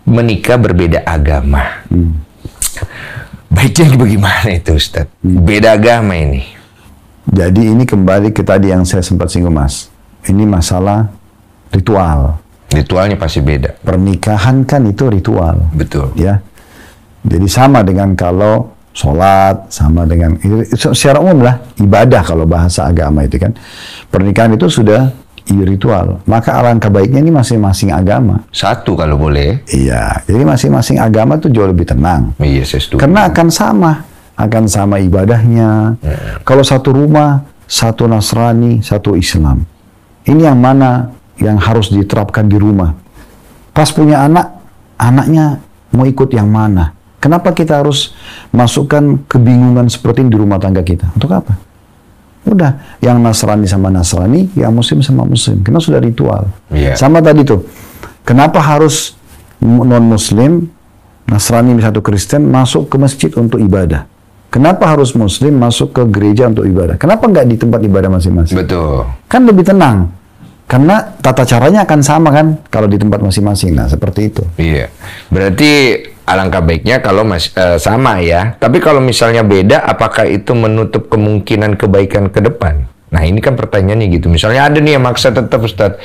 menikah berbeda agama. Baiknya bagaimana itu, Ustaz? Beda agama ini. Jadi ini kembali ke tadi yang saya sempat singgung, Mas. Ini masalah ritual. Ritualnya pasti beda. Pernikahan kan itu ritual. Betul. Ya. Jadi sama dengan kalau sholat, sama dengan secara umum lah ibadah kalau bahasa agama itu kan. Pernikahan itu sudah ritual. Maka alangkah baiknya ini masing-masing agama. Satu kalau boleh. Iya. Jadi masing-masing agama itu jauh lebih tenang. Iya, saya setuju. Karena akan sama ibadahnya. Kalau satu rumah, satu Nasrani, satu Islam. Ini yang mana yang harus diterapkan di rumah. Pas punya anak, anaknya mau ikut yang mana? Kenapa kita harus masukkan kebingungan seperti ini di rumah tangga kita? Untuk apa? Udah, yang Nasrani sama Nasrani, yang Muslim sama Muslim. Karena sudah ritual. Yeah. Sama tadi tuh. Kenapa harus non-Muslim, Nasrani satu Kristen masuk ke masjid untuk ibadah? Kenapa harus Muslim masuk ke gereja untuk ibadah? Kenapa nggak di tempat ibadah masing-masing? Betul. Kan lebih tenang. Karena tata caranya akan sama kan kalau di tempat masing-masing. Nah, seperti itu. Iya. Berarti alangkah baiknya kalau sama ya. Tapi kalau misalnya beda, apakah itu menutup kemungkinan kebaikan ke depan? Nah, ini kan pertanyaannya gitu. Misalnya ada nih yang maksa tetap, Ustadz.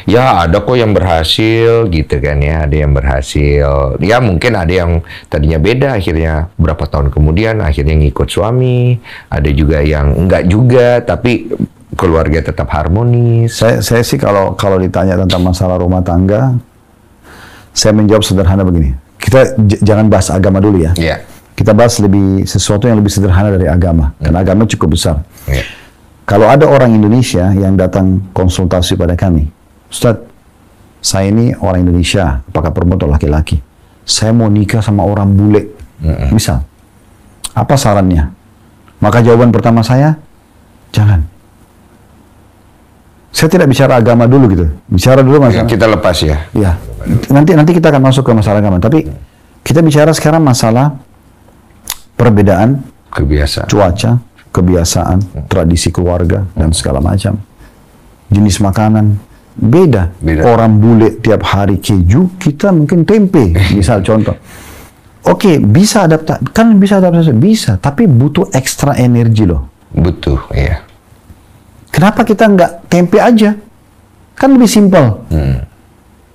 Ya, ada kok yang berhasil gitu kan ya. Ada yang berhasil. Ya, mungkin ada yang tadinya beda, akhirnya berapa tahun kemudian akhirnya ngikut suami. Ada juga yang enggak juga, tapi keluarga tetap harmonis. Saya sih kalau ditanya tentang masalah rumah tangga, saya menjawab sederhana begini. Kita jangan bahas agama dulu ya. Yeah. Kita bahas sesuatu yang lebih sederhana dari agama. Karena agama cukup besar. Yeah. Kalau ada orang Indonesia yang datang konsultasi pada kami, Ustadz, saya ini orang Indonesia, apakah perempuan atau laki-laki? Saya mau nikah sama orang bule. Misal, apa sarannya? Maka jawaban pertama saya, jangan. Saya tidak bicara agama dulu gitu. Bicara dulu masalah. Kita lepas ya. Ya. Nanti kita akan masuk ke masalah agama. Tapi kita bicara sekarang masalah perbedaan kebiasaan, cuaca, kebiasaan, tradisi keluarga dan segala macam. Jenis makanan beda. Orang bule tiap hari keju, kita mungkin tempe. Misal contoh. Oke, bisa adaptasi. Kan bisa adaptasi, bisa. Tapi butuh ekstra energi loh. Butuh, iya. Kenapa kita nggak tempe aja? Kan lebih simpel.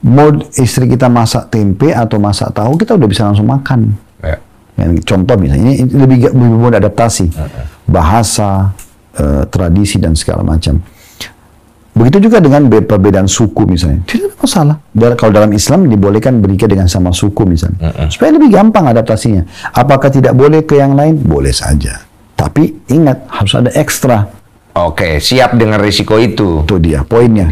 Mau istri kita masak tempe atau masak tahu, kita udah bisa langsung makan. Ya. Contoh misalnya, ini lebih mudah adaptasi. Bahasa, tradisi, dan segala macam. Begitu juga dengan perbedaan suku misalnya. Tidak ada masalah. Kalau dalam Islam dibolehkan bernikah dengan sama suku misalnya. Supaya lebih gampang adaptasinya. Apakah tidak boleh ke yang lain? Boleh saja. Tapi ingat, harus ada ekstra. Oke, siap dengan risiko itu. Itu dia poinnya.